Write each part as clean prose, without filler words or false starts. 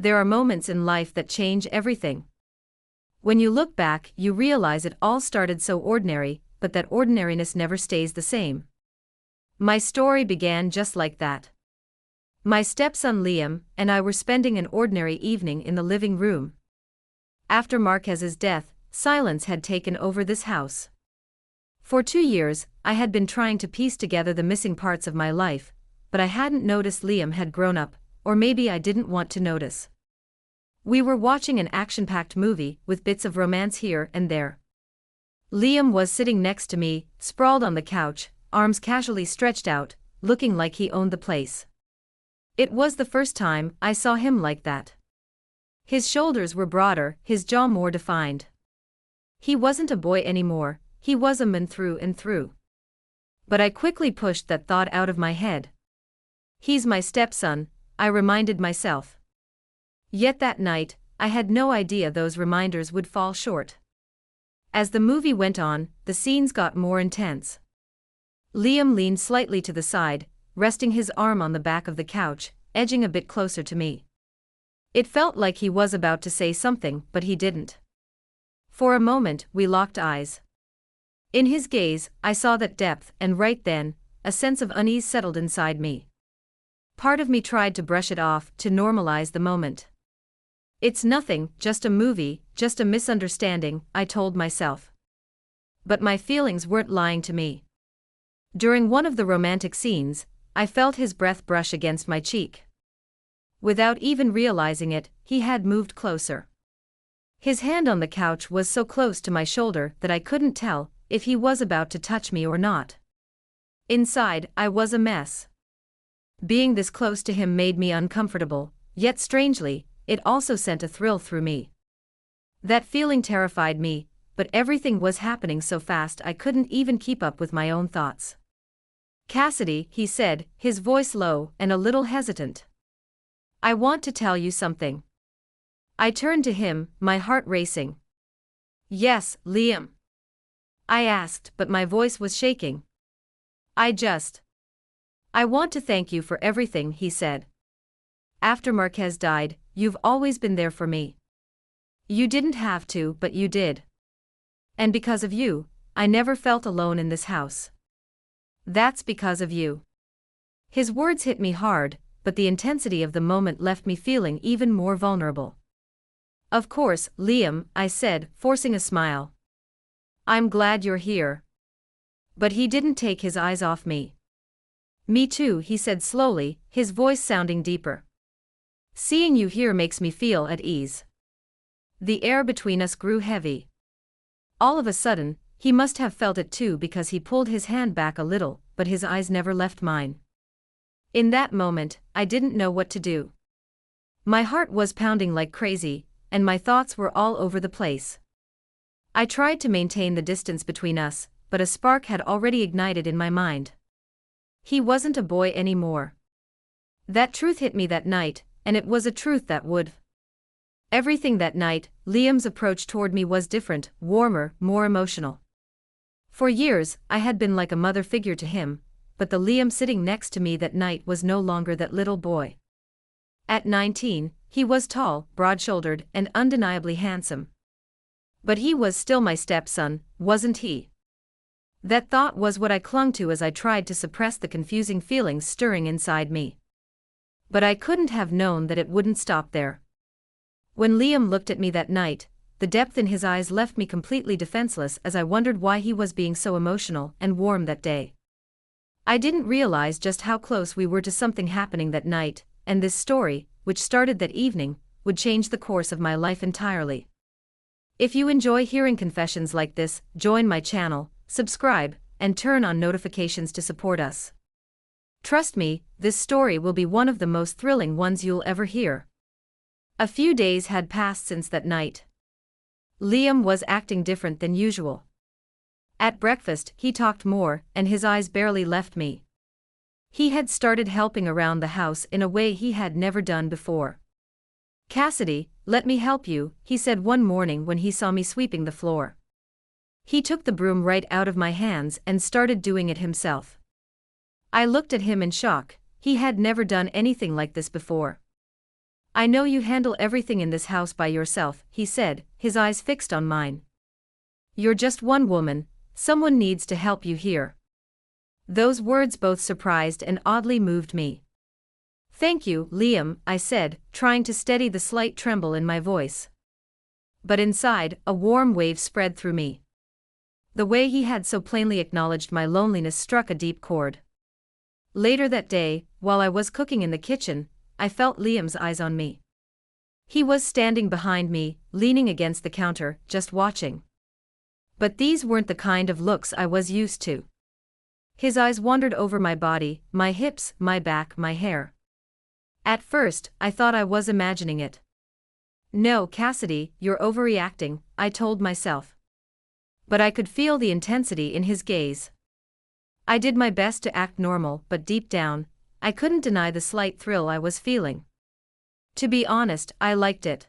There are moments in life that change everything. When you look back, you realize it all started so ordinary, but that ordinariness never stays the same. My story began just like that. My stepson Liam and I were spending an ordinary evening in the living room. After Marquez's death, silence had taken over this house. For 2 years, I had been trying to piece together the missing parts of my life, but I hadn't noticed Liam had grown up, or maybe I didn't want to notice. We were watching an action-packed movie with bits of romance here and there. Liam was sitting next to me, sprawled on the couch, arms casually stretched out, looking like he owned the place. It was the first time I saw him like that. His shoulders were broader, his jaw more defined. He wasn't a boy anymore, he was a man through and through. But I quickly pushed that thought out of my head. He's my stepson, I reminded myself. Yet that night, I had no idea those reminders would fall short. As the movie went on, the scenes got more intense. Liam leaned slightly to the side, resting his arm on the back of the couch, edging a bit closer to me. It felt like he was about to say something, but he didn't. For a moment, we locked eyes. In his gaze, I saw that depth, and right then, a sense of unease settled inside me. Part of me tried to brush it off, to normalize the moment. It's nothing, just a movie, just a misunderstanding, I told myself. But my feelings weren't lying to me. During one of the romantic scenes, I felt his breath brush against my cheek. Without even realizing it, he had moved closer. His hand on the couch was so close to my shoulder that I couldn't tell if he was about to touch me or not. Inside, I was a mess. Being this close to him made me uncomfortable, yet strangely, it also sent a thrill through me. That feeling terrified me, but everything was happening so fast I couldn't even keep up with my own thoughts. "Cassidy," he said, his voice low and a little hesitant. "I want to tell you something." I turned to him, my heart racing. "Yes, Liam?" I asked, but my voice was shaking. I want to thank you for everything," he said. "After Marquez died, you've always been there for me. You didn't have to, but you did. And because of you, I never felt alone in this house. That's because of you." His words hit me hard, but the intensity of the moment left me feeling even more vulnerable. "Of course, Liam," I said, forcing a smile. "I'm glad you're here." But he didn't take his eyes off me. "Me too," he said slowly, his voice sounding deeper. "Seeing you here makes me feel at ease." The air between us grew heavy. All of a sudden, he must have felt it too because he pulled his hand back a little, but his eyes never left mine. In that moment, I didn't know what to do. My heart was pounding like crazy, and my thoughts were all over the place. I tried to maintain the distance between us, but a spark had already ignited in my mind. He wasn't a boy anymore. That truth hit me that night, and it was a truth that would. Everything that night, Liam's approach toward me was different, warmer, more emotional. For years, I had been like a mother figure to him, but the Liam sitting next to me that night was no longer that little boy. At 19, he was tall, broad-shouldered, and undeniably handsome. But he was still my stepson, wasn't he? That thought was what I clung to as I tried to suppress the confusing feelings stirring inside me. But I couldn't have known that it wouldn't stop there. When Liam looked at me that night, the depth in his eyes left me completely defenseless as I wondered why he was being so emotional and warm that day. I didn't realize just how close we were to something happening that night, and this story, which started that evening, would change the course of my life entirely. If you enjoy hearing confessions like this, join my channel, subscribe, and turn on notifications to support us. Trust me, this story will be one of the most thrilling ones you'll ever hear. A few days had passed since that night. Liam was acting different than usual. At breakfast, he talked more, and his eyes barely left me. He had started helping around the house in a way he had never done before. "Cassidy, let me help you," he said one morning when he saw me sweeping the floor. He took the broom right out of my hands and started doing it himself. I looked at him in shock, he had never done anything like this before. I know you handle everything in this house by yourself, he said, his eyes fixed on mine. You're just one woman, someone needs to help you here. Those words both surprised and oddly moved me. Thank you, Liam, I said, trying to steady the slight tremble in my voice. But inside, a warm wave spread through me. The way he had so plainly acknowledged my loneliness struck a deep chord. Later that day, while I was cooking in the kitchen, I felt Liam's eyes on me. He was standing behind me, leaning against the counter, just watching. But these weren't the kind of looks I was used to. His eyes wandered over my body, my hips, my back, my hair. At first, I thought I was imagining it. No, Cassidy, you're overreacting, I told myself. But I could feel the intensity in his gaze. I did my best to act normal, but deep down, I couldn't deny the slight thrill I was feeling. To be honest, I liked it.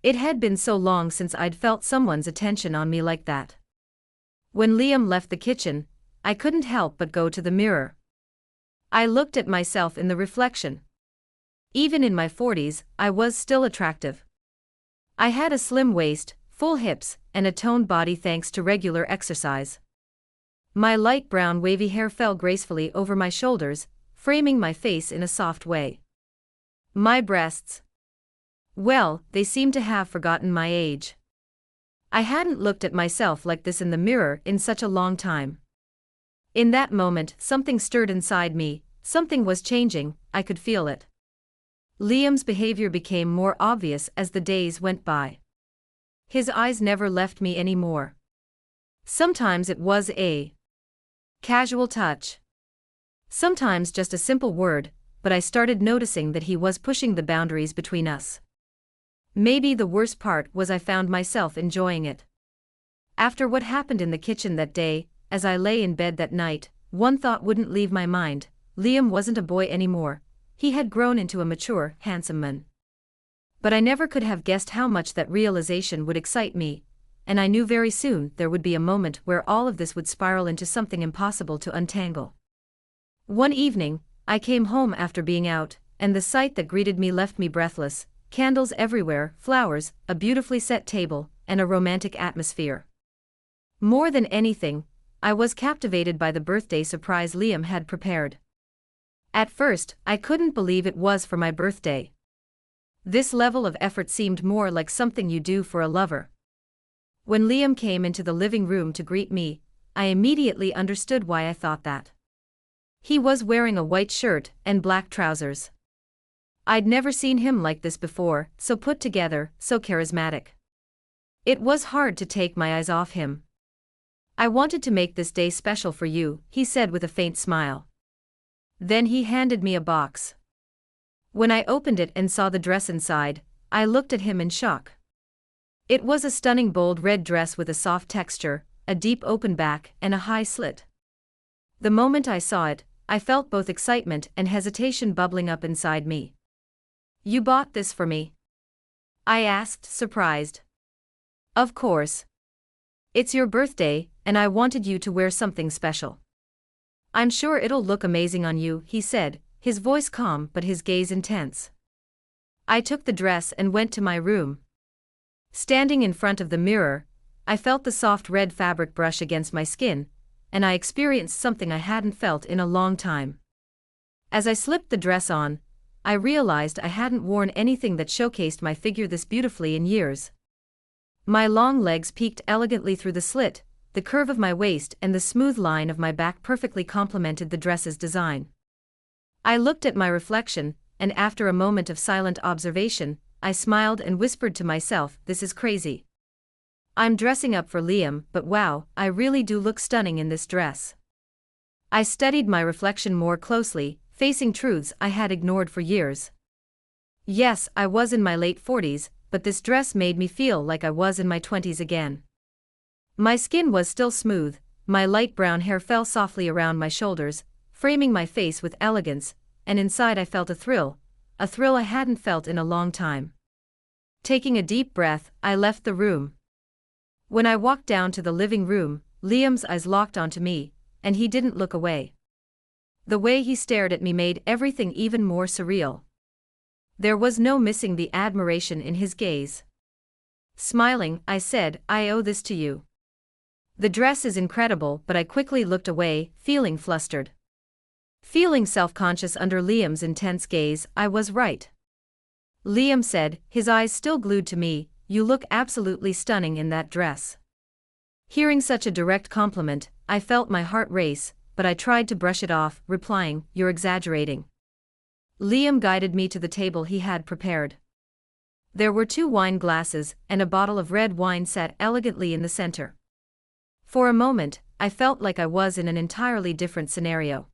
It had been so long since I'd felt someone's attention on me like that. When Liam left the kitchen, I couldn't help but go to the mirror. I looked at myself in the reflection. Even in my 40s, I was still attractive. I had a slim waist, full hips, and a toned body thanks to regular exercise. My light brown wavy hair fell gracefully over my shoulders, framing my face in a soft way. My breasts. Well, they seemed to have forgotten my age. I hadn't looked at myself like this in the mirror in such a long time. In that moment, something stirred inside me, something was changing, I could feel it. Liam's behavior became more obvious as the days went by. His eyes never left me anymore. Sometimes it was a casual touch. Sometimes just a simple word, but I started noticing that he was pushing the boundaries between us. Maybe the worst part was I found myself enjoying it. After what happened in the kitchen that day, as I lay in bed that night, one thought wouldn't leave my mind. Liam wasn't a boy anymore. He had grown into a mature, handsome man. But I never could have guessed how much that realization would excite me, and I knew very soon there would be a moment where all of this would spiral into something impossible to untangle. One evening, I came home after being out, and the sight that greeted me left me breathless. Candles everywhere, flowers, a beautifully set table, and a romantic atmosphere. More than anything, I was captivated by the birthday surprise Liam had prepared. At first, I couldn't believe it was for my birthday. This level of effort seemed more like something you do for a lover. When Liam came into the living room to greet me, I immediately understood why I thought that. He was wearing a white shirt and black trousers. I'd never seen him like this before, so put together, so charismatic. It was hard to take my eyes off him. I wanted to make this day special for you, he said with a faint smile. Then he handed me a box. When I opened it and saw the dress inside, I looked at him in shock. It was a stunning bold red dress with a soft texture, a deep open back, and a high slit. The moment I saw it, I felt both excitement and hesitation bubbling up inside me. You bought this for me? I asked, surprised. Of course. It's your birthday, and I wanted you to wear something special. I'm sure it'll look amazing on you, he said, his voice calm but his gaze intense. I took the dress and went to my room. Standing in front of the mirror, I felt the soft red fabric brush against my skin, and I experienced something I hadn't felt in a long time. As I slipped the dress on, I realized I hadn't worn anything that showcased my figure this beautifully in years. My long legs peeked elegantly through the slit, the curve of my waist and the smooth line of my back perfectly complemented the dress's design. I looked at my reflection, and after a moment of silent observation, I smiled and whispered to myself, this is crazy. I'm dressing up for Liam, but wow, I really do look stunning in this dress. I studied my reflection more closely, facing truths I had ignored for years. Yes, I was in my late 40s, but this dress made me feel like I was in my 20s again. My skin was still smooth, my light brown hair fell softly around my shoulders, framing my face with elegance, and inside I felt a thrill I hadn't felt in a long time. Taking a deep breath, I left the room. When I walked down to the living room, Liam's eyes locked onto me, and he didn't look away. The way he stared at me made everything even more surreal. There was no missing the admiration in his gaze. Smiling, I said, I owe this to you. The dress is incredible, but I quickly looked away, feeling flustered. Feeling self-conscious under Liam's intense gaze, I was right. Liam said, his eyes still glued to me, you look absolutely stunning in that dress. Hearing such a direct compliment, I felt my heart race, but I tried to brush it off, replying, you're exaggerating. Liam guided me to the table he had prepared. There were 2 wine glasses, and a bottle of red wine sat elegantly in the center. For a moment, I felt like I was in an entirely different scenario.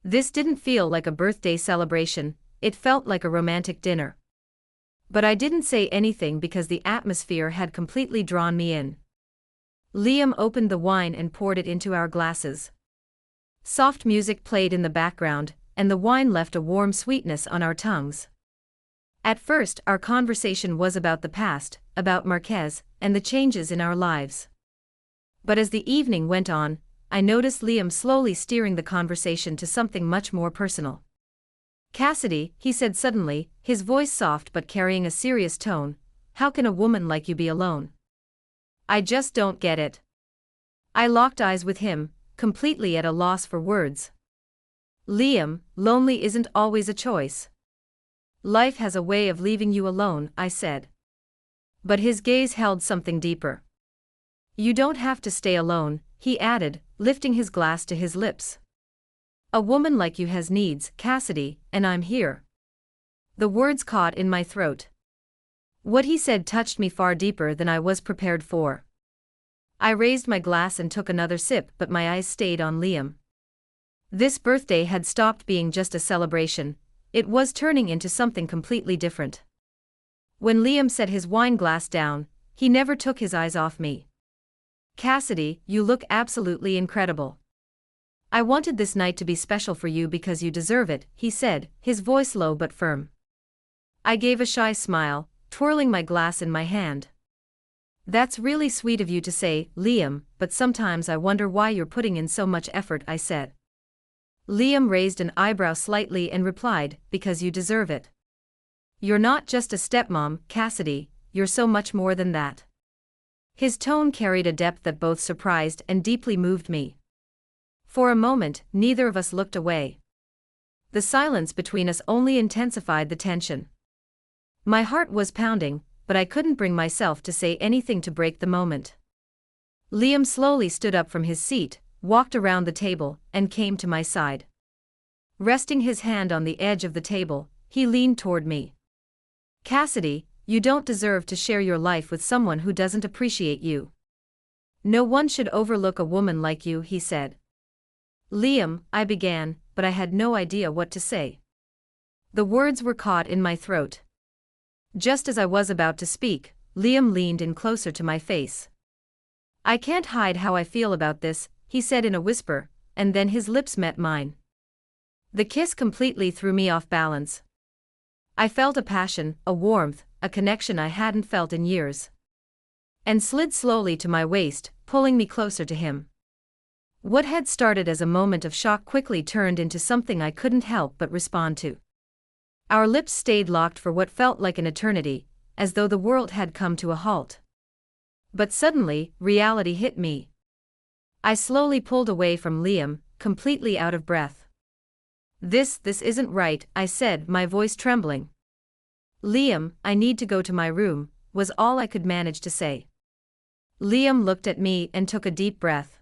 This didn't feel like a birthday celebration, it felt like a romantic dinner. But I didn't say anything because the atmosphere had completely drawn me in. Liam opened the wine and poured it into our glasses. Soft music played in the background, and the wine left a warm sweetness on our tongues. At first, our conversation was about the past, about Marquez, and the changes in our lives. But as the evening went on, I noticed Liam slowly steering the conversation to something much more personal. Cassidy, he said suddenly, his voice soft but carrying a serious tone, how can a woman like you be alone? I just don't get it. I locked eyes with him, completely at a loss for words. Liam, lonely isn't always a choice. Life has a way of leaving you alone, I said. But his gaze held something deeper. You don't have to stay alone, he added, lifting his glass to his lips. A woman like you has needs, Cassidy, and I'm here. The words caught in my throat. What he said touched me far deeper than I was prepared for. I raised my glass and took another sip, but my eyes stayed on Liam. This birthday had stopped being just a celebration, it was turning into something completely different. When Liam set his wine glass down, he never took his eyes off me. Cassidy, you look absolutely incredible. I wanted this night to be special for you because you deserve it, he said, his voice low but firm. I gave a shy smile, twirling my glass in my hand. That's really sweet of you to say, Liam, but sometimes I wonder why you're putting in so much effort, I said. Liam raised an eyebrow slightly and replied, because you deserve it. You're not just a stepmom, Cassidy, you're so much more than that. His tone carried a depth that both surprised and deeply moved me. For a moment, neither of us looked away. The silence between us only intensified the tension. My heart was pounding, but I couldn't bring myself to say anything to break the moment. Liam slowly stood up from his seat, walked around the table, and came to my side. Resting his hand on the edge of the table, he leaned toward me. Cassidy, you don't deserve to share your life with someone who doesn't appreciate you. No one should overlook a woman like you, he said. Liam, I began, but I had no idea what to say. The words were caught in my throat. Just as I was about to speak, Liam leaned in closer to my face. I can't hide how I feel about this, he said in a whisper, and then his lips met mine. The kiss completely threw me off balance. I felt a passion, a warmth, a connection I hadn't felt in years. And slid slowly to my waist, pulling me closer to him. What had started as a moment of shock quickly turned into something I couldn't help but respond to. Our lips stayed locked for what felt like an eternity, as though the world had come to a halt. But suddenly, reality hit me. I slowly pulled away from Liam, completely out of breath. This isn't right, I said, my voice trembling. Liam, I need to go to my room, was all I could manage to say. Liam looked at me and took a deep breath.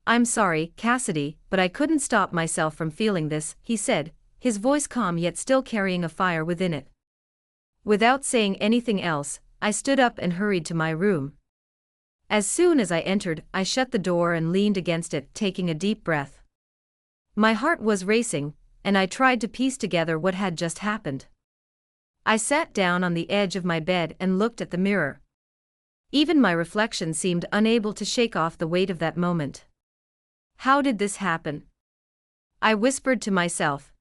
I'm sorry, Cassidy, but I couldn't stop myself from feeling this, he said, his voice calm yet still carrying a fire within it. Without saying anything else, I stood up and hurried to my room. As soon as I entered, I shut the door and leaned against it, taking a deep breath. My heart was racing, and I tried to piece together what had just happened. I sat down on the edge of my bed and looked at the mirror. Even my reflection seemed unable to shake off the weight of that moment. How did this happen? I whispered to myself.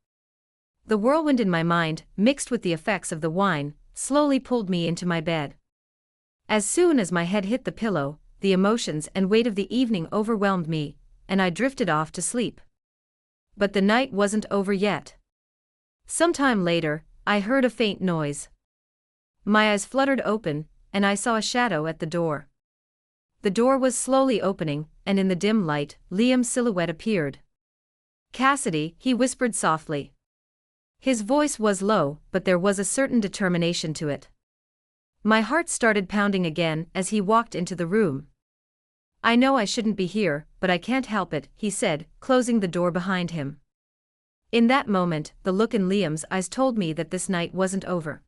The whirlwind in my mind, mixed with the effects of the wine, slowly pulled me into my bed. As soon as my head hit the pillow, the emotions and weight of the evening overwhelmed me, and I drifted off to sleep. But the night wasn't over yet. Sometime later, I heard a faint noise. My eyes fluttered open, and I saw a shadow at the door. The door was slowly opening, and in the dim light, Liam's silhouette appeared. "Cassidy," he whispered softly. His voice was low, but there was a certain determination to it. My heart started pounding again as he walked into the room. "I know I shouldn't be here, but I can't help it," he said, closing the door behind him. In that moment, the look in Liam's eyes told me that this night wasn't over.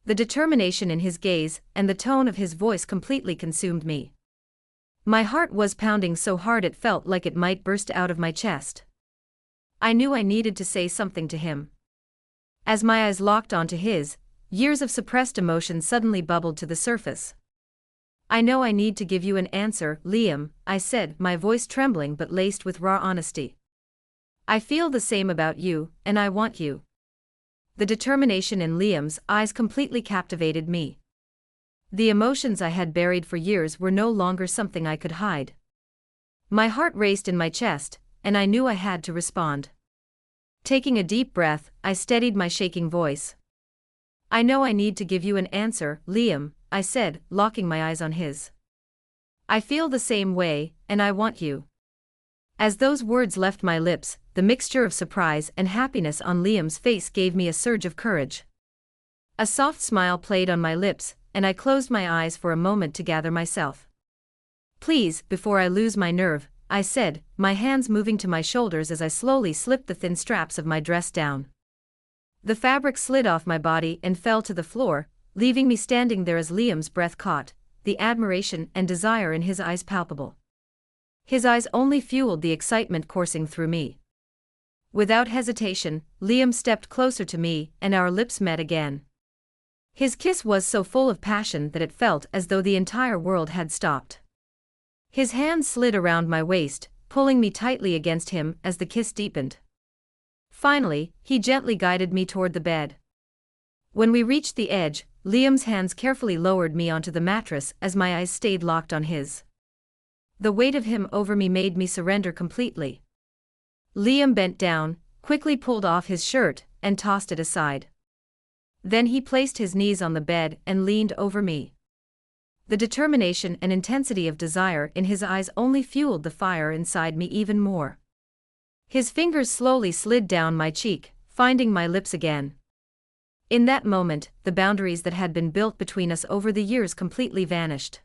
The determination in his gaze and the tone of his voice completely consumed me. My heart was pounding so hard it felt like it might burst out of my chest. I knew I needed to say something to him. As my eyes locked onto his, years of suppressed emotion suddenly bubbled to the surface. "I know I need to give you an answer, Liam," I said, my voice trembling but laced with raw honesty. "I feel the same about you, and I want you." The determination in Liam's eyes completely captivated me. The emotions I had buried for years were no longer something I could hide. My heart raced in my chest, and I knew I had to respond. Taking a deep breath, I steadied my shaking voice. "I know I need to give you an answer, Liam," I said, locking my eyes on his. "I feel the same way, and I want you." As those words left my lips, the mixture of surprise and happiness on Liam's face gave me a surge of courage. A soft smile played on my lips, and I closed my eyes for a moment to gather myself. "Please, before I lose my nerve," I said, my hands moving to my shoulders as I slowly slipped the thin straps of my dress down. The fabric slid off my body and fell to the floor, leaving me standing there as Liam's breath caught, the admiration and desire in his eyes palpable. His eyes only fueled the excitement coursing through me. Without hesitation, Liam stepped closer to me, and our lips met again. His kiss was so full of passion that it felt as though the entire world had stopped. His hands slid around my waist, pulling me tightly against him as the kiss deepened. Finally, he gently guided me toward the bed. When we reached the edge, Liam's hands carefully lowered me onto the mattress as my eyes stayed locked on his. The weight of him over me made me surrender completely. Liam bent down, quickly pulled off his shirt, and tossed it aside. Then he placed his knees on the bed and leaned over me. The determination and intensity of desire in his eyes only fueled the fire inside me even more. His fingers slowly slid down my cheek, finding my lips again. In that moment, the boundaries that had been built between us over the years completely vanished.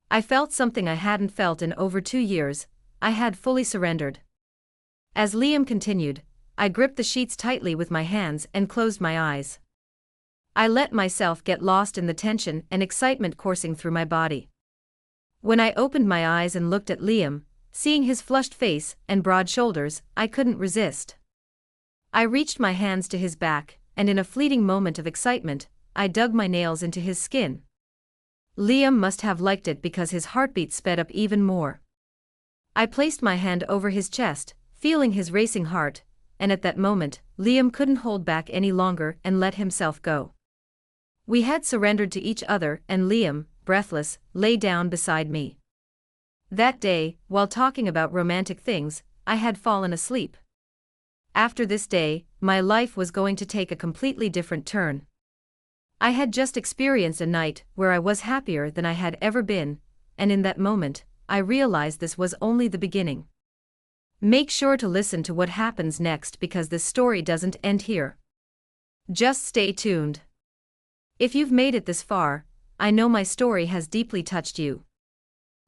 I felt something I hadn't felt in over 2 years. I had fully surrendered. As Liam continued, I gripped the sheets tightly with my hands and closed my eyes. I let myself get lost in the tension and excitement coursing through my body. When I opened my eyes and looked at Liam, seeing his flushed face and broad shoulders, I couldn't resist. I reached my hands to his back, and in a fleeting moment of excitement, I dug my nails into his skin. Liam must have liked it because his heartbeat sped up even more. I placed my hand over his chest, feeling his racing heart, and at that moment, Liam couldn't hold back any longer and let himself go. We had surrendered to each other, and Liam, breathless, lay down beside me. That day, while talking about romantic things, I had fallen asleep. After this day, my life was going to take a completely different turn. I had just experienced a night where I was happier than I had ever been, and in that moment, I realized this was only the beginning. Make sure to listen to what happens next because this story doesn't end here. Just stay tuned. If you've made it this far, I know my story has deeply touched you.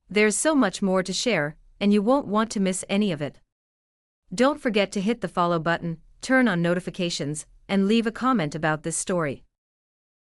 There's so much more to share, and you won't want to miss any of it. Don't forget to hit the follow button, turn on notifications, and leave a comment about this story.